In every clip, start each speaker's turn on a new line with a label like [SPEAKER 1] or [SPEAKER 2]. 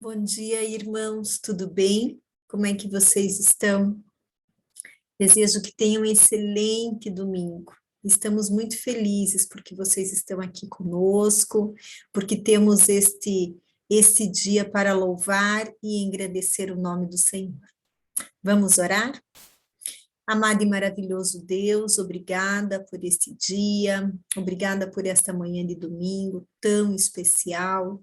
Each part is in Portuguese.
[SPEAKER 1] Bom dia, irmãos, tudo bem? Como é que vocês estão? Desejo que tenham um excelente domingo. Estamos muito felizes porque vocês estão aqui conosco, porque temos este dia para louvar e engrandecer o nome do Senhor. Vamos orar? Amado e maravilhoso Deus, obrigada por este dia, obrigada por esta manhã de domingo tão especial.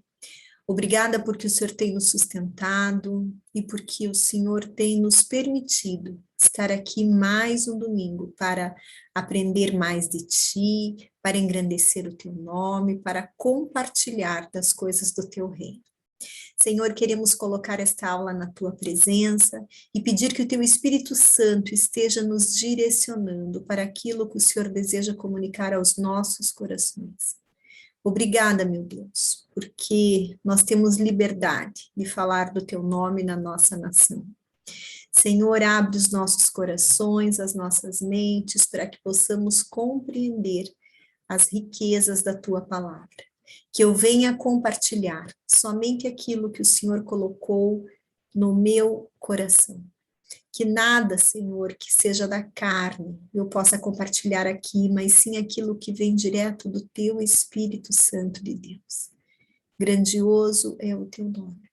[SPEAKER 1] Obrigada porque o Senhor tem nos sustentado e porque o Senhor tem nos permitido estar aqui mais um domingo para aprender mais de Ti, para engrandecer o Teu nome, para compartilhar das coisas do Teu reino. Senhor, queremos colocar esta aula na Tua presença e pedir que o Teu Espírito Santo esteja nos direcionando para aquilo que o Senhor deseja comunicar aos nossos corações. Obrigada, meu Deus, porque nós temos liberdade de falar do Teu nome na nossa nação. Senhor, abre os nossos corações, as nossas mentes, para que possamos compreender as riquezas da Tua palavra. Que eu venha compartilhar somente aquilo que o Senhor colocou no meu coração. Que nada, Senhor, que seja da carne, eu possa compartilhar aqui, mas sim aquilo que vem direto do Teu Espírito Santo de Deus. Grandioso é o Teu nome.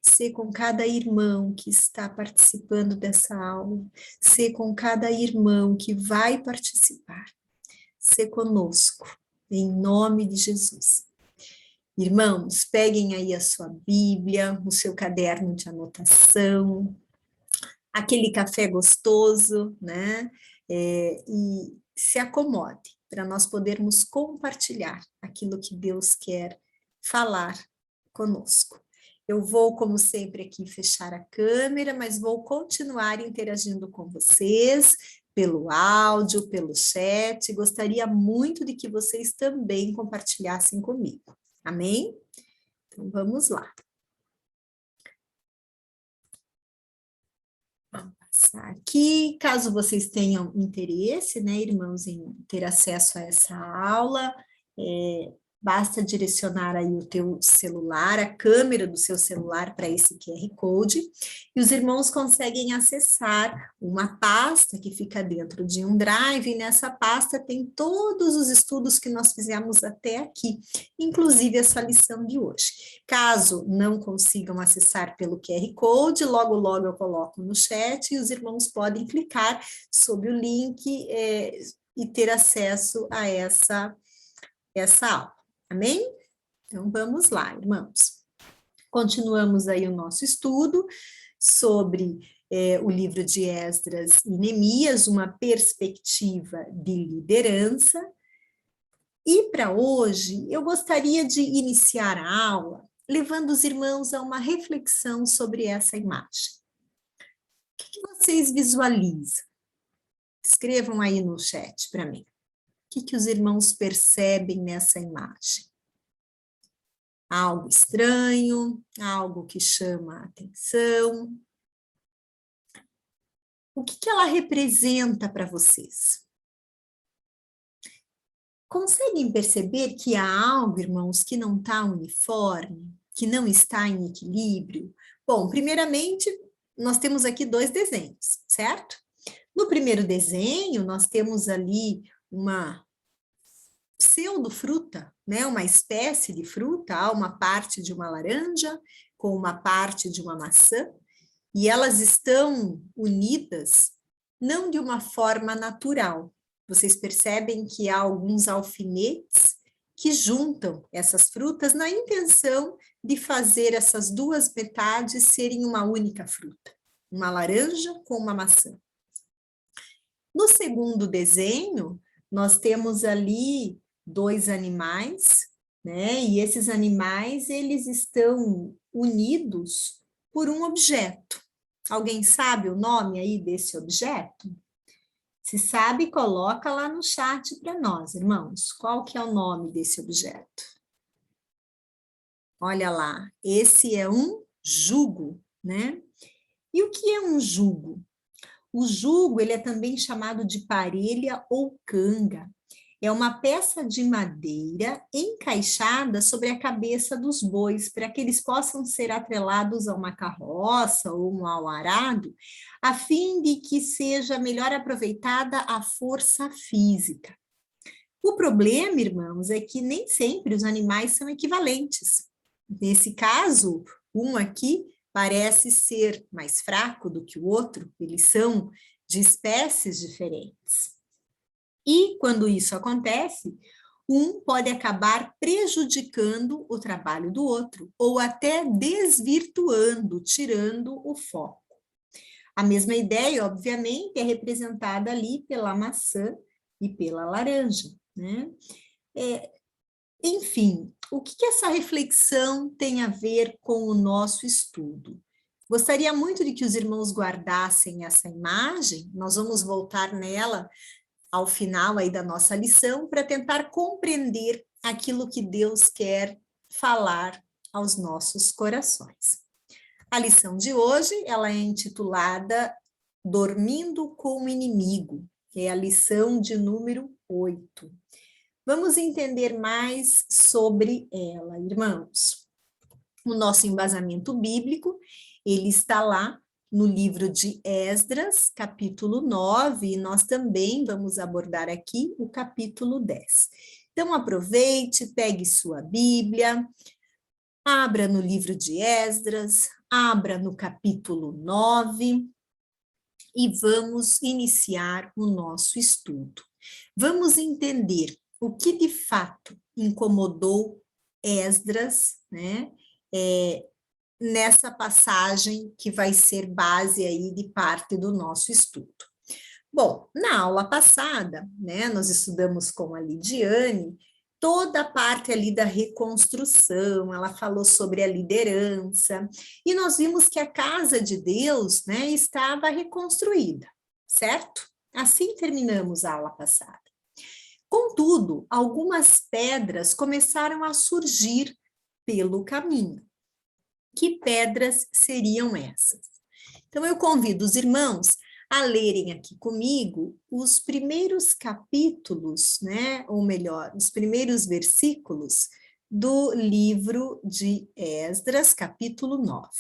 [SPEAKER 1] Sê com cada irmão que está participando dessa aula, sê com cada irmão que vai participar. Sê conosco, em nome de Jesus. Irmãos, peguem aí a sua Bíblia, o seu caderno de anotação, aquele café gostoso, né? E se acomode para nós podermos compartilhar aquilo que Deus quer falar conosco. Eu vou, como sempre, aqui fechar a câmera, mas vou continuar interagindo com vocês pelo áudio, pelo chat. Gostaria muito de que vocês também compartilhassem comigo. Amém? Então, vamos lá. Vamos passar aqui. Caso vocês tenham interesse, né, irmãos, em ter acesso a essa aula, basta direcionar aí o teu celular, a câmera do seu celular para esse QR Code, e os irmãos conseguem acessar uma pasta que fica dentro de um drive, e nessa pasta tem todos os estudos que nós fizemos até aqui, inclusive essa lição de hoje. Caso não consigam acessar pelo QR Code, logo logo eu coloco no chat, e os irmãos podem clicar sobre o link e ter acesso a essa aula. Amém? Então, vamos lá, irmãos. Continuamos aí o nosso estudo sobre o livro de Esdras e Neemias, uma perspectiva de liderança. E para hoje, eu gostaria de iniciar a aula levando os irmãos a uma reflexão sobre essa imagem. O que vocês visualizam? Escrevam aí no chat para mim. O que os irmãos percebem nessa imagem? Algo estranho, algo que chama a atenção. O que ela representa para vocês? Conseguem perceber que há algo, irmãos, que não está uniforme, que não está em equilíbrio? Bom, primeiramente, nós temos aqui dois desenhos, certo? No primeiro desenho, nós temos ali uma pseudo-fruta, né? Uma espécie de fruta, há uma parte de uma laranja com uma parte de uma maçã, e elas estão unidas não de uma forma natural. Vocês percebem que há alguns alfinetes que juntam essas frutas na intenção de fazer essas duas metades serem uma única fruta, uma laranja com uma maçã. No segundo desenho, nós temos ali dois animais, né? E esses animais, eles estão unidos por um objeto. Alguém sabe o nome aí desse objeto? Se sabe, coloca lá no chat para nós, irmãos. Qual que é o nome desse objeto? Olha lá, esse é um jugo, né? E o que é um jugo? O jugo, ele é também chamado de parelha ou canga. É uma peça de madeira encaixada sobre a cabeça dos bois, para que eles possam ser atrelados a uma carroça ou ao arado, a fim de que seja melhor aproveitada a força física. O problema, irmãos, é que nem sempre os animais são equivalentes. Nesse caso, um aqui parece ser mais fraco do que o outro, eles são de espécies diferentes. E quando isso acontece, um pode acabar prejudicando o trabalho do outro, ou até desvirtuando, tirando o foco. A mesma ideia, obviamente, é representada ali pela maçã e pela laranja, né? Enfim, o que essa reflexão tem a ver com o nosso estudo? Gostaria muito de que os irmãos guardassem essa imagem, nós vamos voltar nela ao final aí da nossa lição para tentar compreender aquilo que Deus quer falar aos nossos corações. A lição de hoje, ela é intitulada Dormindo com o Inimigo, é a lição de número 8. Vamos entender mais sobre ela, irmãos. O nosso embasamento bíblico, ele está lá no livro de Esdras, capítulo 9, e nós também vamos abordar aqui o capítulo 10. Então, aproveite, pegue sua Bíblia, abra no livro de Esdras, abra no capítulo 9 e vamos iniciar o nosso estudo. Vamos entender o que de fato incomodou Esdras, né? Nessa passagem que vai ser base aí de parte do nosso estudo. Bom, na aula passada, né, nós estudamos com a Lidiane toda a parte ali da reconstrução, ela falou sobre a liderança, e nós vimos que a casa de Deus, né, estava reconstruída, certo? Assim terminamos a aula passada. Contudo, algumas pedras começaram a surgir pelo caminho. Que pedras seriam essas? Então, eu convido os irmãos a lerem aqui comigo os primeiros capítulos, né? Ou melhor, os primeiros versículos do livro de Esdras, capítulo 9.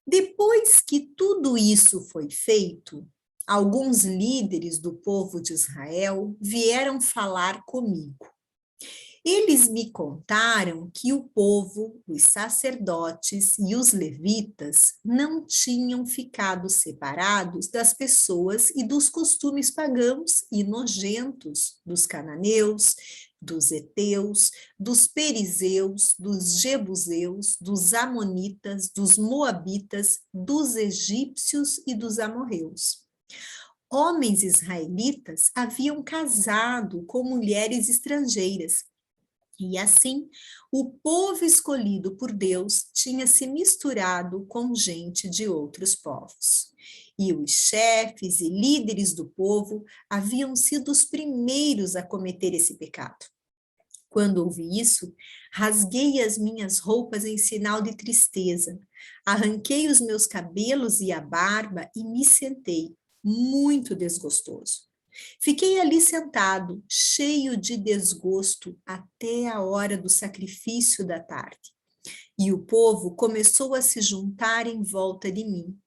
[SPEAKER 1] Depois que tudo isso foi feito, alguns líderes do povo de Israel vieram falar comigo. Eles me contaram que o povo, os sacerdotes e os levitas não tinham ficado separados das pessoas e dos costumes pagãos e nojentos dos cananeus, dos heteus, dos perizeus, dos jebuseus, dos amonitas, dos moabitas, dos egípcios e dos amorreus. Homens israelitas haviam casado com mulheres estrangeiras. E assim, o povo escolhido por Deus tinha se misturado com gente de outros povos. E os chefes e líderes do povo haviam sido os primeiros a cometer esse pecado. Quando ouvi isso, rasguei as minhas roupas em sinal de tristeza, arranquei os meus cabelos e a barba e me sentei, muito desgostoso. Fiquei ali sentado, cheio de desgosto, até a hora do sacrifício da tarde. E o povo começou a se juntar em volta de mim.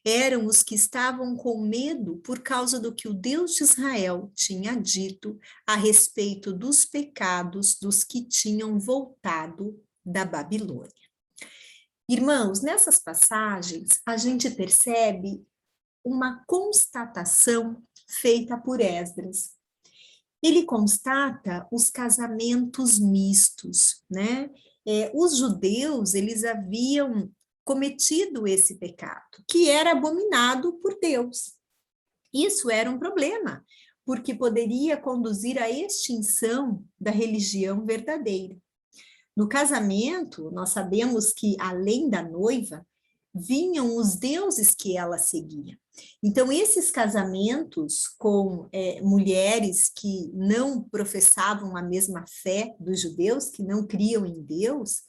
[SPEAKER 1] Eram os que estavam com medo por causa do que o Deus de Israel tinha dito a respeito dos pecados dos que tinham voltado da Babilônia. Irmãos, nessas passagens, a gente percebe uma constatação feita por Esdras. Ele constata os casamentos mistos, né? Os judeus, eles haviam cometido esse pecado, que era abominado por Deus. Isso era um problema, porque poderia conduzir à extinção da religião verdadeira. No casamento, nós sabemos que, além da noiva, vinham os deuses que ela seguia. Então, esses casamentos com mulheres que não professavam a mesma fé dos judeus, que não criam em Deus,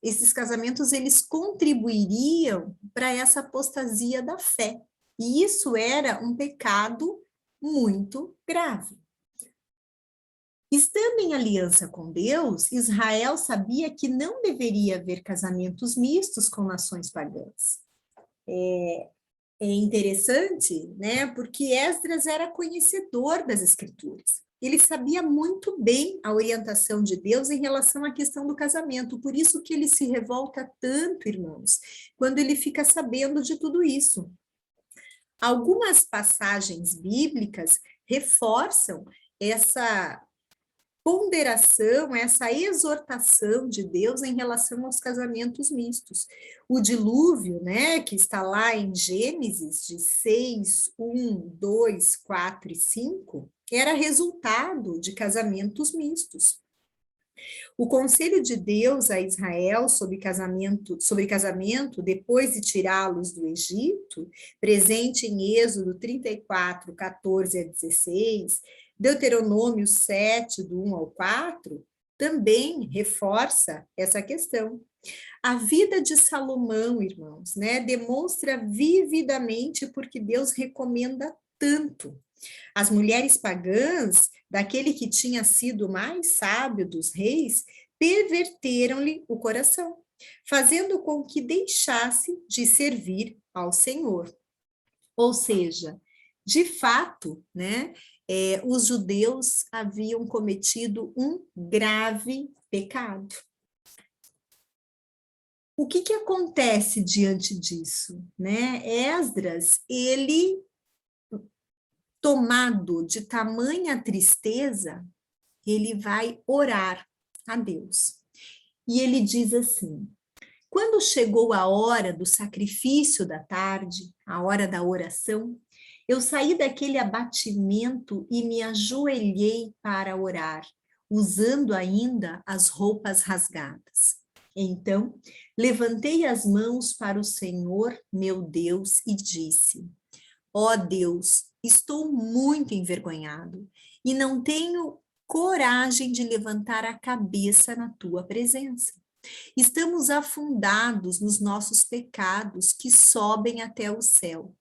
[SPEAKER 1] esses casamentos, eles contribuiriam para essa apostasia da fé. E isso era um pecado muito grave. Estando em aliança com Deus, Israel sabia que não deveria haver casamentos mistos com nações pagãs. É interessante, né? Porque Esdras era conhecedor das Escrituras. Ele sabia muito bem a orientação de Deus em relação à questão do casamento. Por isso que ele se revolta tanto, irmãos, quando ele fica sabendo de tudo isso. Algumas passagens bíblicas reforçam essa ponderação, essa exortação de Deus em relação aos casamentos mistos. O dilúvio, né, que está lá em Gênesis, de 6, 1, 2, 4 e 5, era resultado de casamentos mistos. O conselho de Deus a Israel sobre casamento, depois de tirá-los do Egito, presente em Êxodo 34, 14 a 16, Deuteronômio 7, do 1 ao 4, também reforça essa questão. A vida de Salomão, irmãos, né, demonstra vividamente porque Deus recomenda tanto. As mulheres pagãs, daquele que tinha sido o mais sábio dos reis, perverteram-lhe o coração, fazendo com que deixasse de servir ao Senhor. Ou seja, de fato, né, os judeus haviam cometido um grave pecado. O que acontece diante disso, né? Esdras, ele, tomado de tamanha tristeza, ele vai orar a Deus. E ele diz assim: quando chegou a hora do sacrifício da tarde, a hora da oração, eu saí daquele abatimento e me ajoelhei para orar, usando ainda as roupas rasgadas. Então, levantei as mãos para o Senhor, meu Deus, e disse: ó Deus, estou muito envergonhado e não tenho coragem de levantar a cabeça na tua presença. Estamos afundados nos nossos pecados que sobem até o céu.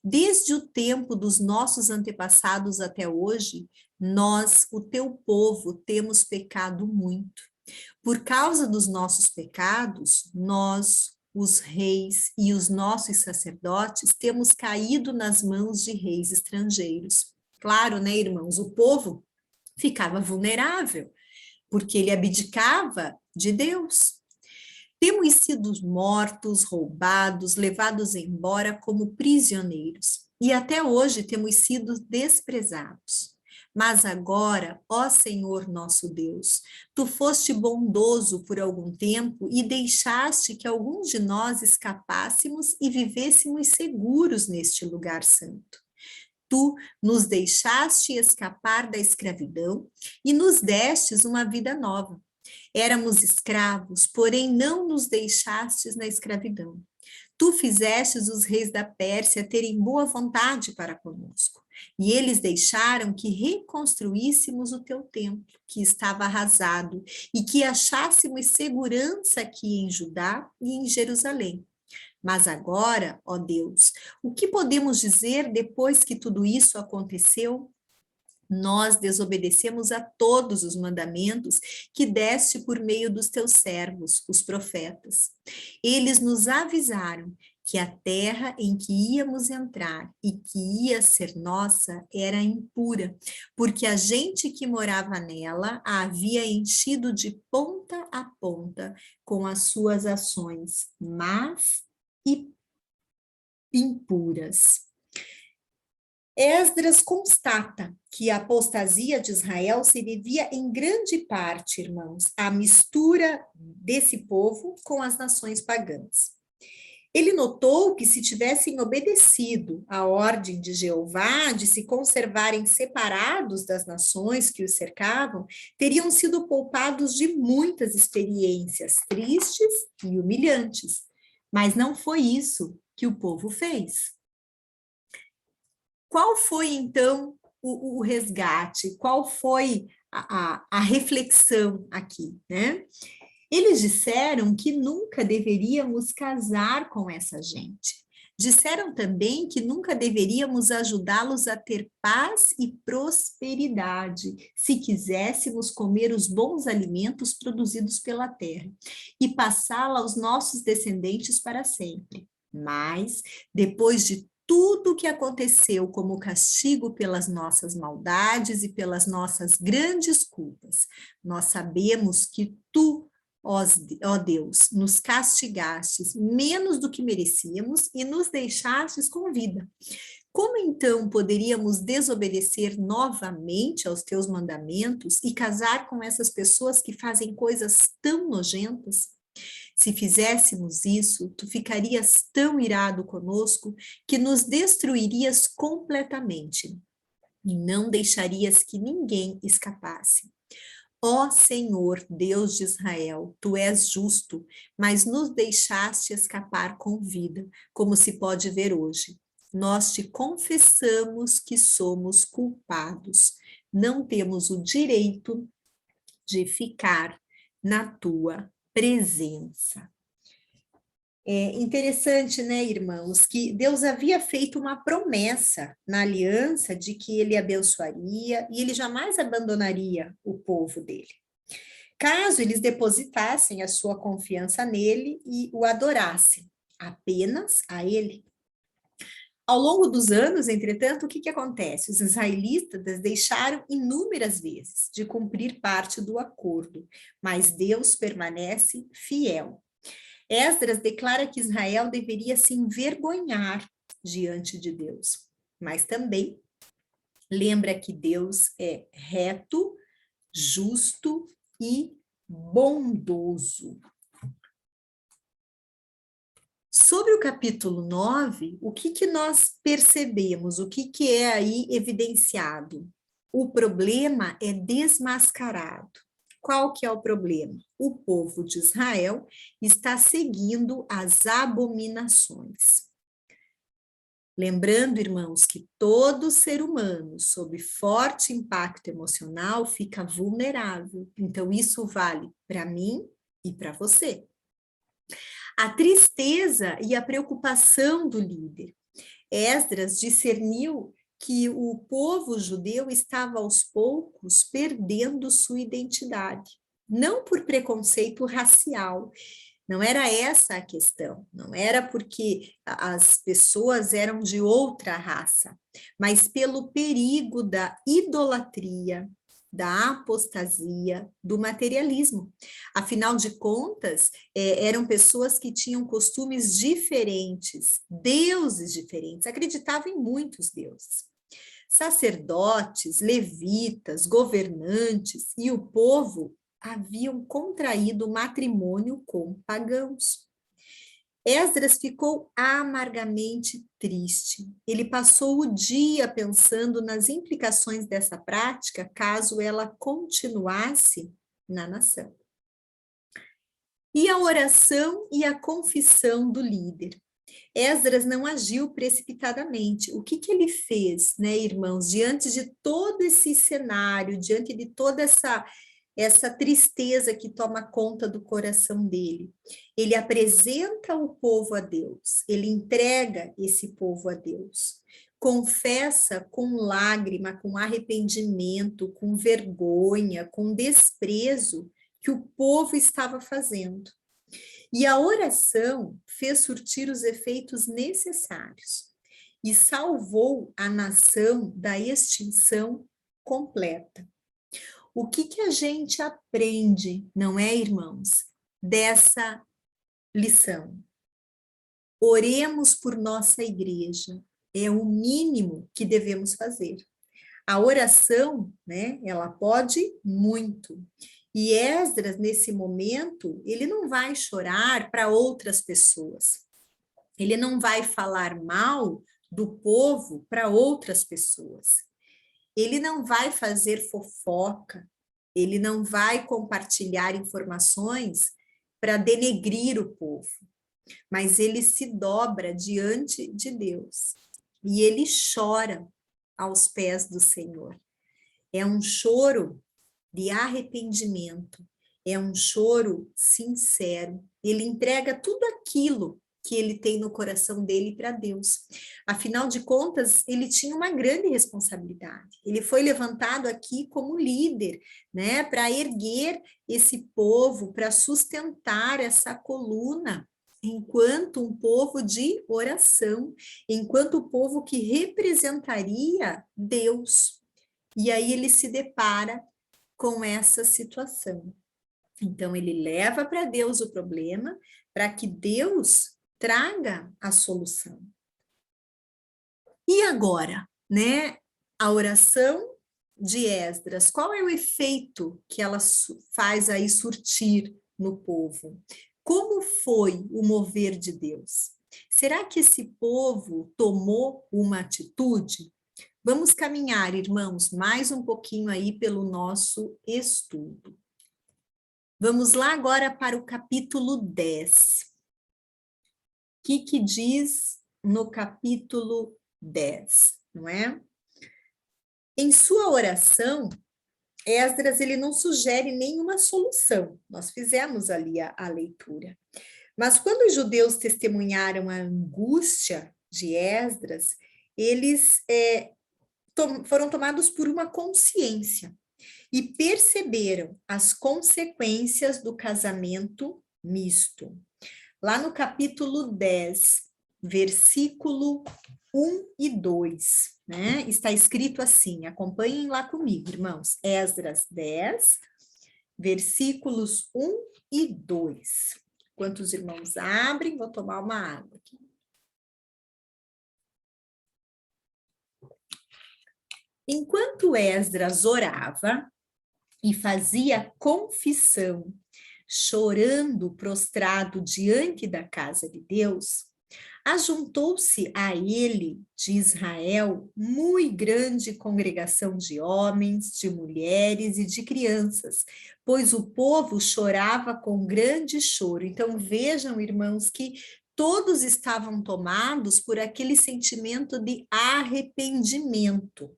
[SPEAKER 1] Desde o tempo dos nossos antepassados até hoje, nós, o teu povo, temos pecado muito. Por causa dos nossos pecados, nós, os reis e os nossos sacerdotes, temos caído nas mãos de reis estrangeiros. Claro, né, irmãos? O povo ficava vulnerável, porque ele abdicava de Deus. Temos sido mortos, roubados, levados embora como prisioneiros, e até hoje temos sido desprezados. Mas agora, ó Senhor nosso Deus, tu foste bondoso por algum tempo e deixaste que alguns de nós escapássemos e vivêssemos seguros neste lugar santo. Tu nos deixaste escapar da escravidão e nos destes uma vida nova. Éramos escravos, porém não nos deixastes na escravidão. Tu fizestes os reis da Pérsia terem boa vontade para conosco, e eles deixaram que reconstruíssemos o teu templo, que estava arrasado, e que achássemos segurança aqui em Judá e em Jerusalém. Mas agora, ó Deus, o que podemos dizer depois que tudo isso aconteceu? Nós desobedecemos a todos os mandamentos que deste por meio dos teus servos, os profetas. Eles nos avisaram que a terra em que íamos entrar e que ia ser nossa era impura, porque a gente que morava nela a havia enchido de ponta a ponta com as suas ações más e impuras. Esdras constata que a apostasia de Israel se devia em grande parte, irmãos, à mistura desse povo com as nações pagãs. Ele notou que se tivessem obedecido à ordem de Jeová de se conservarem separados das nações que os cercavam, teriam sido poupados de muitas experiências tristes e humilhantes. Mas não foi isso que o povo fez. Qual foi, então, o resgate? Qual foi a reflexão aqui, né? Eles disseram que nunca deveríamos casar com essa gente. Disseram também que nunca deveríamos ajudá-los a ter paz e prosperidade, se quiséssemos comer os bons alimentos produzidos pela terra e passá-la aos nossos descendentes para sempre. Mas, depois de tudo o que aconteceu como castigo pelas nossas maldades e pelas nossas grandes culpas, nós sabemos que tu, ó Deus, nos castigastes menos do que merecíamos e nos deixastes com vida. Como então poderíamos desobedecer novamente aos teus mandamentos e casar com essas pessoas que fazem coisas tão nojentas? Se fizéssemos isso, tu ficarias tão irado conosco que nos destruirias completamente e não deixarias que ninguém escapasse. Ó Senhor, Deus de Israel, tu és justo, mas nos deixaste escapar com vida, como se pode ver hoje. Nós te confessamos que somos culpados. Não temos o direito de ficar na tua presença. É interessante, né, irmãos, que Deus havia feito uma promessa na aliança de que ele abençoaria e ele jamais abandonaria o povo dele, caso eles depositassem a sua confiança nele e o adorassem, apenas a ele. Ao longo dos anos, entretanto, o que acontece? Os israelitas deixaram inúmeras vezes de cumprir parte do acordo, mas Deus permanece fiel. Esdras declara que Israel deveria se envergonhar diante de Deus, mas também lembra que Deus é reto, justo e bondoso. Sobre o capítulo 9, o que nós percebemos? O que é aí evidenciado? O problema é desmascarado. Qual que é o problema? O povo de Israel está seguindo as abominações. Lembrando, irmãos, que todo ser humano, sob forte impacto emocional, fica vulnerável. Então, isso vale para mim e para você. A tristeza e a preocupação do líder. Esdras discerniu que o povo judeu estava aos poucos perdendo sua identidade, não por preconceito racial, não era essa a questão, não era porque as pessoas eram de outra raça, mas pelo perigo da idolatria, da apostasia, do materialismo. Afinal de contas, eram pessoas que tinham costumes diferentes, deuses diferentes, acreditavam em muitos deuses. Sacerdotes, levitas, governantes e o povo haviam contraído matrimônio com pagãos. Esdras ficou amargamente triste. Ele passou o dia pensando nas implicações dessa prática caso ela continuasse na nação. E a oração e a confissão do líder. Esdras não agiu precipitadamente. O que ele fez, né, irmãos, diante de todo esse cenário, diante de toda essa tristeza que toma conta do coração dele? Ele apresenta o povo a Deus, ele entrega esse povo a Deus, confessa com lágrima, com arrependimento, com vergonha, com desprezo que o povo estava fazendo. E a oração fez surtir os efeitos necessários e salvou a nação da extinção completa. O que a gente aprende, não é, irmãos, dessa lição? Oremos por nossa igreja, é o mínimo que devemos fazer. A oração, né, ela pode muito. E Esdras, nesse momento, ele não vai chorar para outras pessoas. Ele não vai falar mal do povo para outras pessoas. Ele não vai fazer fofoca. Ele não vai compartilhar informações para denegrir o povo. Mas ele se dobra diante de Deus. E ele chora aos pés do Senhor. É um choro de arrependimento, é um choro sincero. Ele entrega tudo aquilo que ele tem no coração dele para Deus. Afinal de contas, ele tinha uma grande responsabilidade. Ele foi levantado aqui como líder, né, para erguer esse povo, para sustentar essa coluna, enquanto um povo de oração, enquanto o povo que representaria Deus. E aí ele se depara com essa situação. Então ele leva para Deus o problema, para que Deus traga a solução. E agora, né? A oração de Esdras, qual é o efeito que ela faz aí surtir no povo? Como foi o mover de Deus? Será que esse povo tomou uma atitude? Vamos caminhar, irmãos, mais um pouquinho aí pelo nosso estudo. Vamos lá agora para o capítulo 10. O que diz no capítulo 10, não é? Em sua oração, Esdras ele não sugere nenhuma solução. Nós fizemos ali a leitura. Mas quando os judeus testemunharam a angústia de Esdras, eles foram tomados por uma consciência e perceberam as consequências do casamento misto. Lá no capítulo 10, versículo 1 e 2, né? Está escrito assim, acompanhem lá comigo, irmãos. Esdras 10, versículos 1 e 2. Enquanto os irmãos abrem, vou tomar uma água aqui. Enquanto Esdras orava e fazia confissão, chorando prostrado diante da casa de Deus, ajuntou-se a ele de Israel muito grande congregação de homens, de mulheres e de crianças, pois o povo chorava com grande choro. Então vejam, irmãos, que todos estavam tomados por aquele sentimento de arrependimento.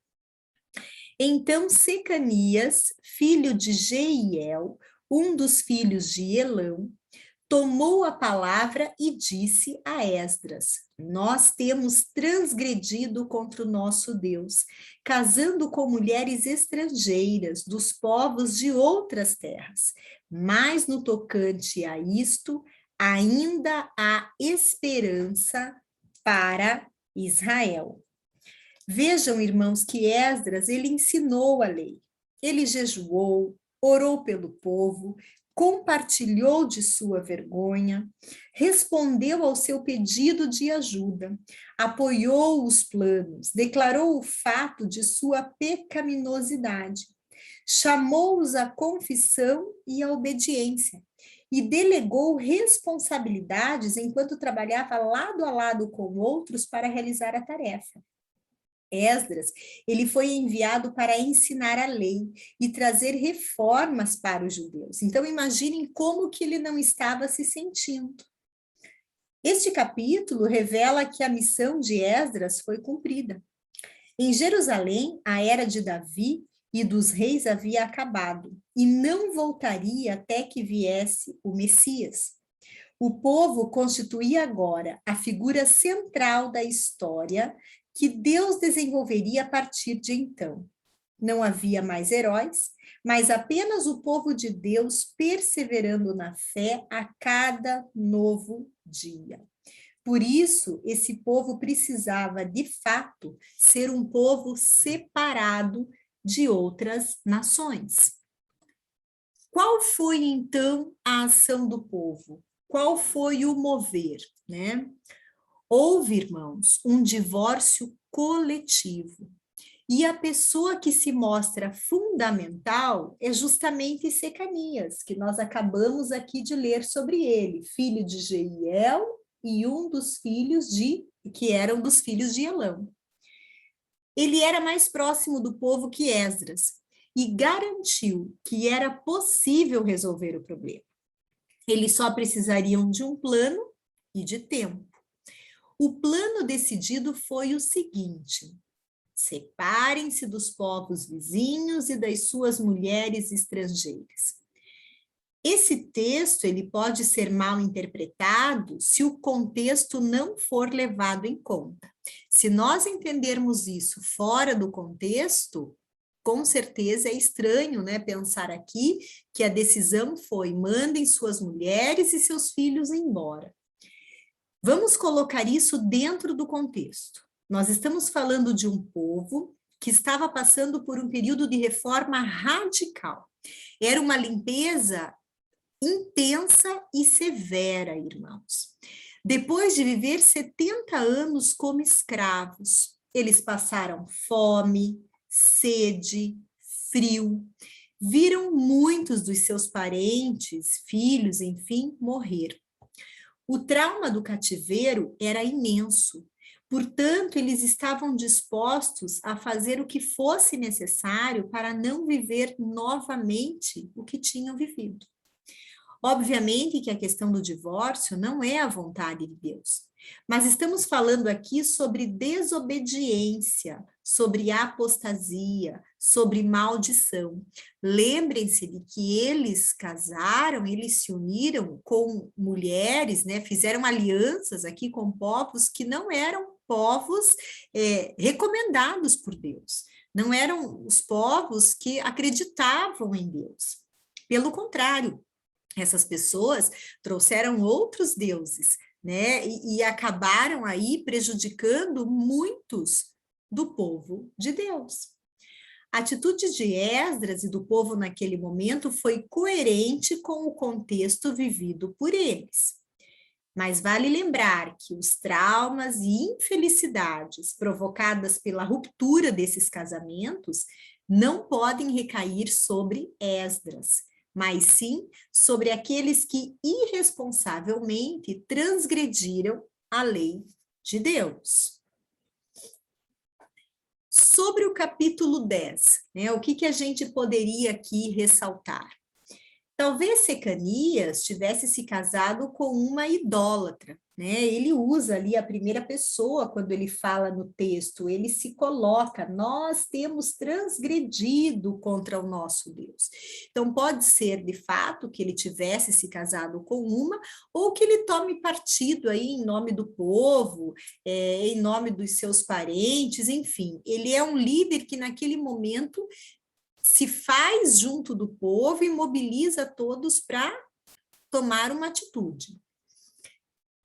[SPEAKER 1] Então Secanias, filho de Jeiel, um dos filhos de Elão, tomou a palavra e disse a Esdras: nós temos transgredido contra o nosso Deus, casando com mulheres estrangeiras dos povos de outras terras. Mas no tocante a isto, ainda há esperança para Israel. Vejam, irmãos, que Esdras, ele ensinou a lei. Ele jejuou, orou pelo povo, compartilhou de sua vergonha, respondeu ao seu pedido de ajuda, apoiou os planos, declarou o fato de sua pecaminosidade, chamou-os à confissão e à obediência, e delegou responsabilidades enquanto trabalhava lado a lado com outros para realizar a tarefa. Esdras, ele foi enviado para ensinar a lei e trazer reformas para os judeus. Então, imaginem como que ele não estava se sentindo. Este capítulo revela que a missão de Esdras foi cumprida. Em Jerusalém, a era de Davi e dos reis havia acabado, e não voltaria até que viesse o Messias. O povo constituía agora a figura central da história que Deus desenvolveria a partir de então. Não havia mais heróis, mas apenas o povo de Deus perseverando na fé a cada novo dia. Por isso, esse povo precisava, de fato, ser um povo separado de outras nações. Qual foi, então, a ação do povo? Qual foi o mover, né? Houve, irmãos, um divórcio coletivo. E a pessoa que se mostra fundamental é justamente Secanias, que nós acabamos aqui de ler sobre ele, filho de Jeiel e um dos filhos que eram dos filhos de Elão. Ele era mais próximo do povo que Esdras e garantiu que era possível resolver o problema. Eles só precisariam de um plano e de tempo. O plano decidido foi o seguinte: separem-se dos povos vizinhos e das suas mulheres estrangeiras. Esse texto, ele pode ser mal interpretado se o contexto não for levado em conta. Se nós entendermos isso fora do contexto, com certeza é estranho, né, pensar aqui que a decisão foi: mandem suas mulheres e seus filhos embora. Vamos colocar isso dentro do contexto. Nós estamos falando de um povo que estava passando por um período de reforma radical. Era uma limpeza intensa e severa, irmãos. Depois de viver 70 anos como escravos, eles passaram fome, sede, frio, viram muitos dos seus parentes, filhos, enfim, morrer. O trauma do cativeiro era imenso, portanto, eles estavam dispostos a fazer o que fosse necessário para não viver novamente o que tinham vivido. Obviamente que a questão do divórcio não é a vontade de Deus, mas estamos falando aqui sobre desobediência, sobre apostasia, sobre maldição. Lembrem-se de que eles casaram, eles se uniram com mulheres, né? Fizeram alianças aqui com povos que não eram povos recomendados por Deus, não eram os povos que acreditavam em Deus. Pelo contrário, essas pessoas trouxeram outros deuses, né? E acabaram aí prejudicando muitos do povo de Deus. A atitude de Esdras e do povo naquele momento foi coerente com o contexto vivido por eles. Mas vale lembrar que os traumas e infelicidades provocadas pela ruptura desses casamentos não podem recair sobre Esdras, mas sim sobre aqueles que irresponsavelmente transgrediram a lei de Deus. Sobre o capítulo 10, né, o que a gente poderia aqui ressaltar? Talvez Secanias tivesse se casado com uma idólatra, né? Ele usa ali a primeira pessoa quando ele fala no texto, ele se coloca: nós temos transgredido contra o nosso Deus. Então, pode ser, de fato, que ele tivesse se casado com uma, ou que ele tome partido aí em nome do povo, em nome dos seus parentes, enfim. Ele é um líder que naquele momento se faz junto do povo e mobiliza todos para tomar uma atitude.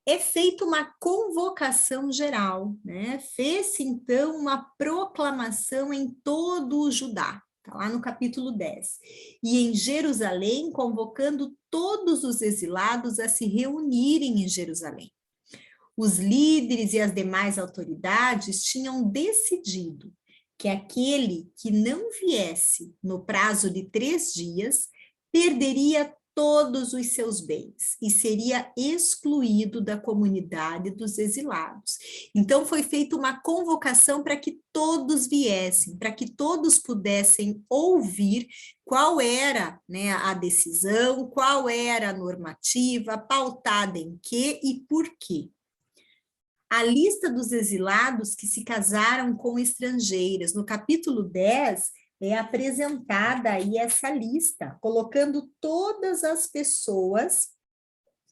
[SPEAKER 1] É feita uma convocação geral, né? Fez-se, então, uma proclamação em todo o Judá, está lá no capítulo 10. E em Jerusalém, convocando todos os exilados a se reunirem em Jerusalém. Os líderes e as demais autoridades tinham decidido que aquele que não viesse no prazo de 3 dias perderia todos os seus bens e seria excluído da comunidade dos exilados. Então foi feita uma convocação para que todos viessem, para que todos pudessem ouvir qual era, né, a decisão, qual era a normativa, pautada em quê e por quê. A lista dos exilados que se casaram com estrangeiras. No capítulo 10, é apresentada aí essa lista, colocando todas as pessoas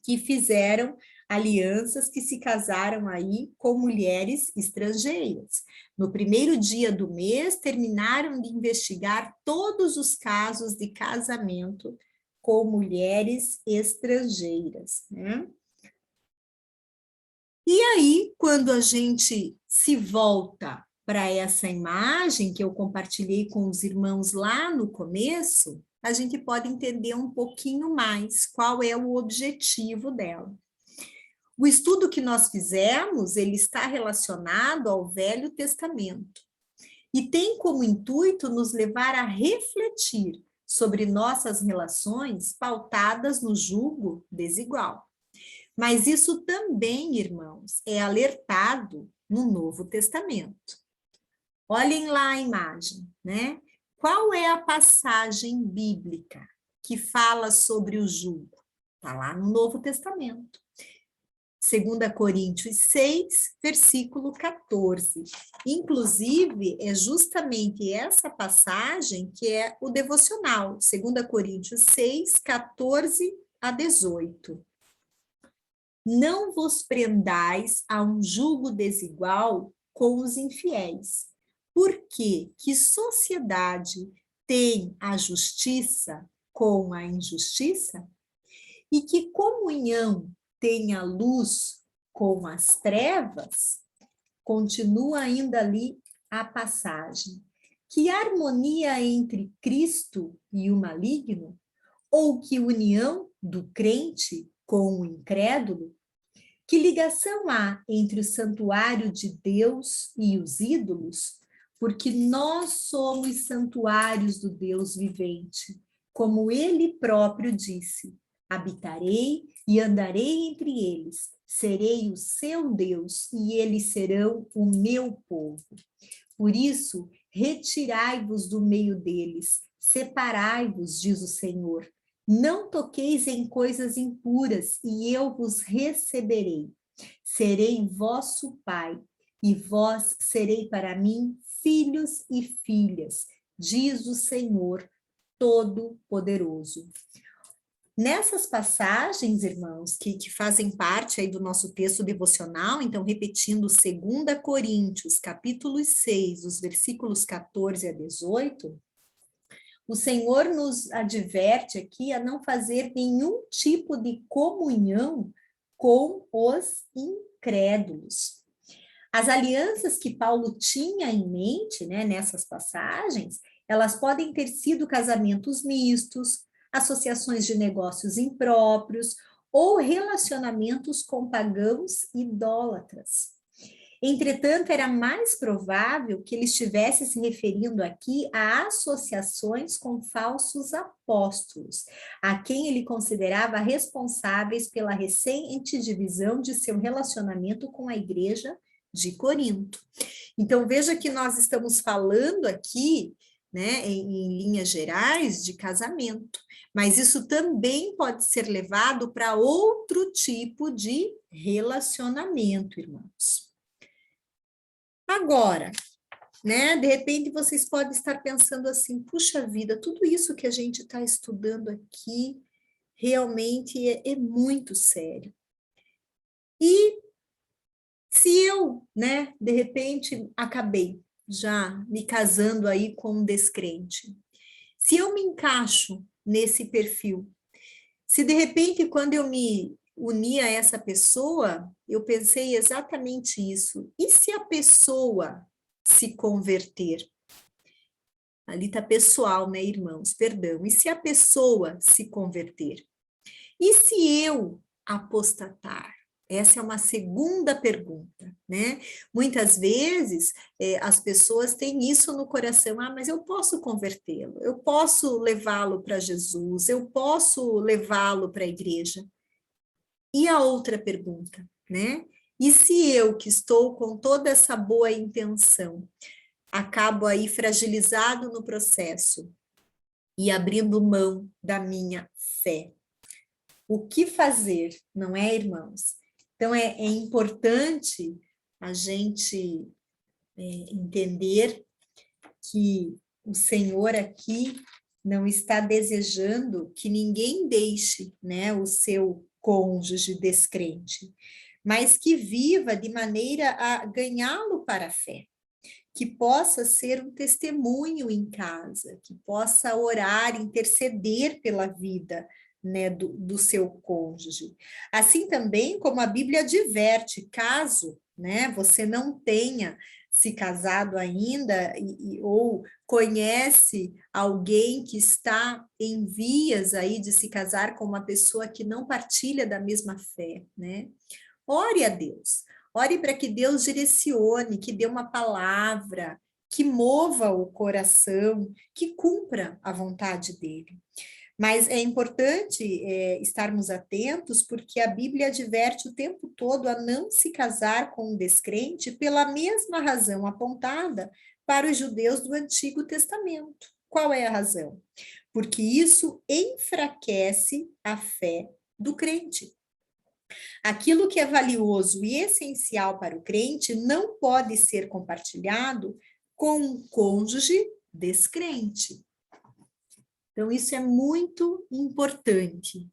[SPEAKER 1] que fizeram alianças, que se casaram aí com mulheres estrangeiras. No primeiro dia do mês, terminaram de investigar todos os casos de casamento com mulheres estrangeiras, né? E aí, quando a gente se volta para essa imagem que eu compartilhei com os irmãos lá no começo, a gente pode entender um pouquinho mais qual é o objetivo dela. O estudo que nós fizemos, ele está relacionado ao Velho Testamento e tem como intuito nos levar a refletir sobre nossas relações pautadas no julgo desigual. Mas isso também, irmãos, é alertado no Novo Testamento. Olhem lá a imagem, né? Qual é a passagem bíblica que fala sobre o jugo? Está lá no Novo Testamento. 2 Coríntios 6, versículo 14. Inclusive, é justamente essa passagem que é o devocional, 2 Coríntios 6, 14 a 18. Não vos prendais a um jugo desigual com os infiéis, porque que sociedade tem a justiça com a injustiça? E que comunhão tem a luz com as trevas? Continua ainda ali a passagem. Que harmonia entre Cristo e o maligno? Ou que união do crente com o incrédulo? Que ligação há entre o santuário de Deus e os ídolos? Porque nós somos santuários do Deus vivente, como ele próprio disse: habitarei e andarei entre eles, serei o seu Deus e eles serão o meu povo. Por isso, retirai-vos do meio deles, separai-vos, diz o Senhor. Não toqueis em coisas impuras, e eu vos receberei. Serei vosso pai, e vós serei para mim filhos e filhas, diz o Senhor Todo-Poderoso. Nessas passagens, irmãos, que fazem parte aí do nosso texto devocional, então, repetindo 2 Coríntios, capítulo 6, os versículos 14 a 18, o Senhor nos adverte aqui a não fazer nenhum tipo de comunhão com os incrédulos. As alianças que Paulo tinha em mente, né, nessas passagens, elas podem ter sido casamentos mistos, associações de negócios impróprios ou relacionamentos com pagãos idólatras. Entretanto, era mais provável que ele estivesse se referindo aqui a associações com falsos apóstolos, a quem ele considerava responsáveis pela recente divisão de seu relacionamento com a igreja de Corinto. Então, veja que nós estamos falando aqui, né, em linhas gerais, de casamento, mas isso também pode ser levado para outro tipo de relacionamento, irmãos. Agora, né, de repente vocês podem estar pensando assim, puxa vida, tudo isso que a gente está estudando aqui realmente é muito sério. E se eu, né, de repente acabei já me casando aí com um descrente, se eu me encaixo nesse perfil, se de repente quando eu me uni a essa pessoa, eu pensei exatamente isso, e se a pessoa se converter? Ali está pessoal, né, irmãos? Perdão. E se a pessoa se converter? E se eu apostatar? Essa é uma segunda pergunta, né? Muitas vezes as pessoas têm isso no coração, mas eu posso convertê-lo, eu posso levá-lo para Jesus, eu posso levá-lo para a igreja. E a outra pergunta, né? E se eu, que estou com toda essa boa intenção, acabo aí fragilizado no processo e abrindo mão da minha fé? O que fazer, não é, irmãos? Então, é importante a gente entender que o Senhor aqui não está desejando que ninguém deixe, né, o seu cônjuge descrente, mas que viva de maneira a ganhá-lo para a fé, que possa ser um testemunho em casa, que possa orar, interceder pela vida, né, do seu cônjuge. Assim também como a Bíblia adverte, caso, né, você não tenha se casado ainda ou conhece alguém que está em vias aí de se casar com uma pessoa que não partilha da mesma fé, né? Ore a Deus. Ore para que Deus direcione, que dê uma palavra, que mova o coração, que cumpra a vontade dele. Mas é importante estarmos atentos, porque a Bíblia adverte o tempo todo a não se casar com um descrente pela mesma razão apontada para os judeus do Antigo Testamento. Qual é a razão? Porque isso enfraquece a fé do crente. Aquilo que é valioso e essencial para o crente não pode ser compartilhado com um cônjuge descrente. Então, isso é muito importante.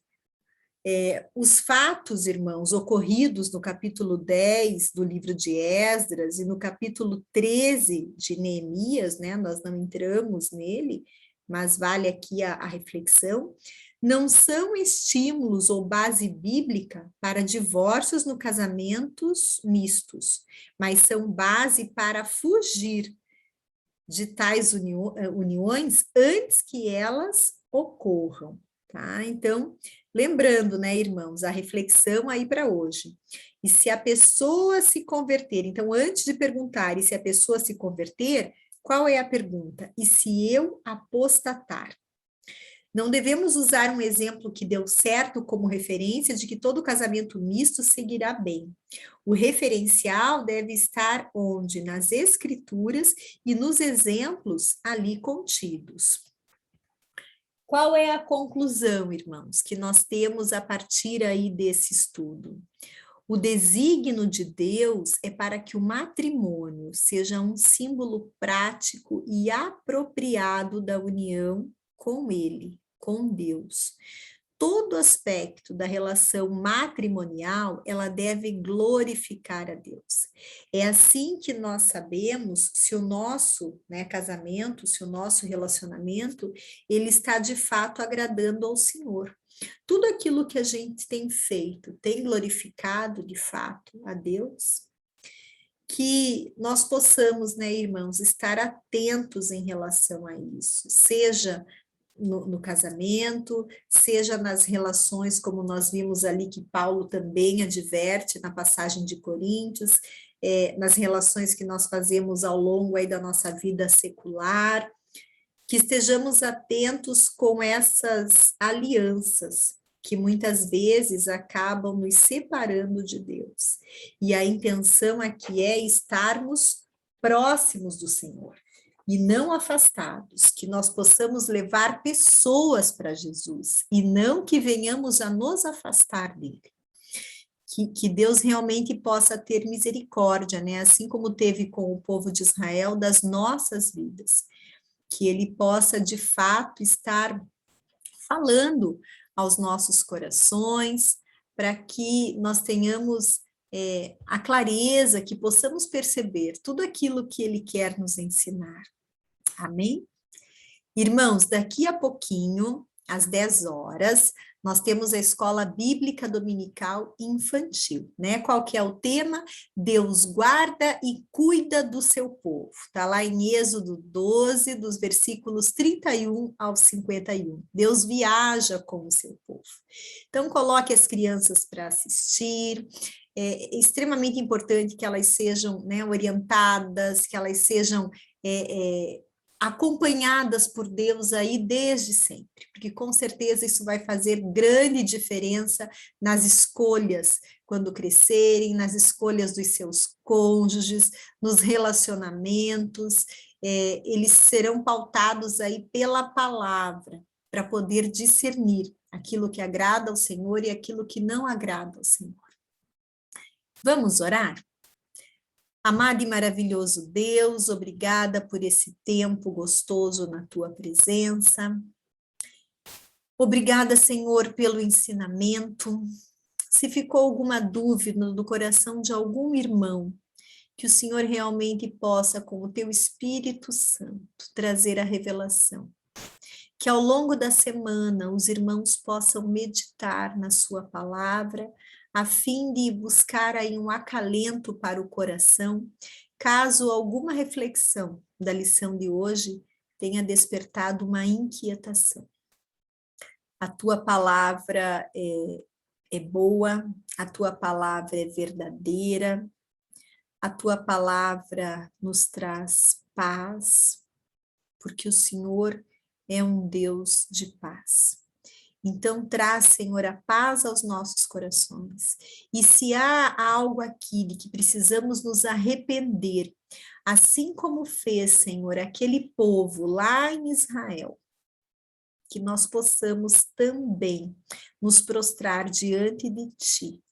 [SPEAKER 1] Os fatos, irmãos, ocorridos no capítulo 10 do livro de Esdras e no capítulo 13 de Neemias, né, nós não entramos nele, mas vale aqui a reflexão, não são estímulos ou base bíblica para divórcios no casamentos mistos, mas são base para fugir de tais uniões antes que elas ocorram, tá? Então, lembrando, né, irmãos, a reflexão aí para hoje. E se a pessoa se converter, então, antes de perguntar, e se a pessoa se converter, qual é a pergunta? E se eu apostatar? Não devemos usar um exemplo que deu certo como referência de que todo casamento misto seguirá bem. O referencial deve estar onde? Nas escrituras e nos exemplos ali contidos. Qual é a conclusão, irmãos, que nós temos a partir aí desse estudo? O desígnio de Deus é para que o matrimônio seja um símbolo prático e apropriado da união com Ele, com Deus. Todo aspecto da relação matrimonial, ela deve glorificar a Deus. É assim que nós sabemos se o nosso, né, casamento, se o nosso relacionamento, ele está de fato agradando ao Senhor. Tudo aquilo que a gente tem feito tem glorificado de fato a Deus? Que nós possamos, né, irmãos, estar atentos em relação a isso, seja no casamento, seja nas relações, como nós vimos ali que Paulo também adverte na passagem de Coríntios, nas relações que nós fazemos ao longo aí da nossa vida secular, que estejamos atentos com essas alianças, que muitas vezes acabam nos separando de Deus. E a intenção aqui é estarmos próximos do Senhor e não afastados, que nós possamos levar pessoas para Jesus e não que venhamos a nos afastar dele. Que Deus realmente possa ter misericórdia, né? Assim como teve com o povo de Israel, das nossas vidas. Que ele possa, de fato, estar falando aos nossos corações, para que nós tenhamos a clareza, que possamos perceber tudo aquilo que ele quer nos ensinar. Amém? Irmãos, daqui a pouquinho, às 10 horas, nós temos a Escola Bíblica Dominical Infantil, né? Qual que é o tema? Deus guarda e cuida do seu povo. Está lá em Êxodo 12, dos versículos 31 ao 51. Deus viaja com o seu povo. Então, coloque as crianças para assistir. É extremamente importante que elas sejam, né, orientadas, que elas sejam acompanhadas por Deus aí desde sempre, porque com certeza isso vai fazer grande diferença nas escolhas quando crescerem, nas escolhas dos seus cônjuges, nos relacionamentos, eles serão pautados aí pela palavra, para poder discernir aquilo que agrada ao Senhor e aquilo que não agrada ao Senhor. Vamos orar? Amado e maravilhoso Deus, obrigada por esse tempo gostoso na tua presença. Obrigada, Senhor, pelo ensinamento. Se ficou alguma dúvida no coração de algum irmão, que o Senhor realmente possa, com o teu Espírito Santo, trazer a revelação. Que ao longo da semana os irmãos possam meditar na sua palavra, a fim de buscar aí um acalento para o coração, caso alguma reflexão da lição de hoje tenha despertado uma inquietação. A tua palavra é boa, a tua palavra é verdadeira, a tua palavra nos traz paz, porque o Senhor é um Deus de paz. Então, traz, Senhor, a paz aos nossos corações. E se há algo aqui de que precisamos nos arrepender, assim como fez, Senhor, aquele povo lá em Israel, que nós possamos também nos prostrar diante de Ti,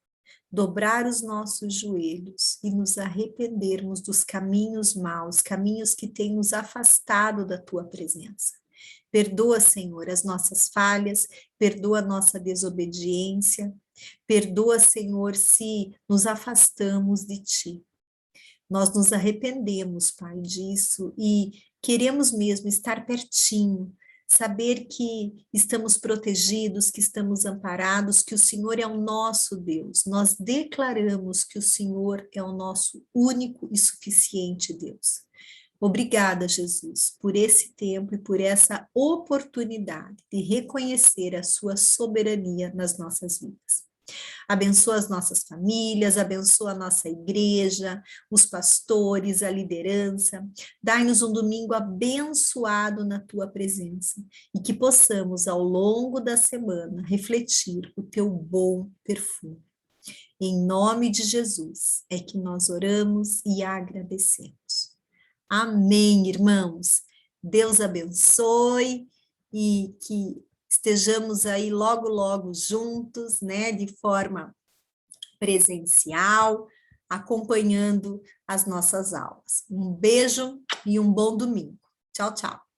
[SPEAKER 1] dobrar os nossos joelhos e nos arrependermos dos caminhos maus, caminhos que têm nos afastado da tua presença. Perdoa, Senhor, as nossas falhas, perdoa a nossa desobediência, perdoa, Senhor, se nos afastamos de ti. Nós nos arrependemos, Pai, disso e queremos mesmo estar pertinho, saber que estamos protegidos, que estamos amparados, que o Senhor é o nosso Deus. Nós declaramos que o Senhor é o nosso único e suficiente Deus. Obrigada, Jesus, por esse tempo e por essa oportunidade de reconhecer a sua soberania nas nossas vidas. Abençoa as nossas famílias, abençoa a nossa igreja, os pastores, a liderança. Dai-nos um domingo abençoado na tua presença e que possamos, ao longo da semana, refletir o teu bom perfume. Em nome de Jesus é que nós oramos e agradecemos. Amém, irmãos. Deus abençoe e que estejamos aí logo, logo juntos, né, de forma presencial, acompanhando as nossas aulas. Um beijo e um bom domingo. Tchau, tchau.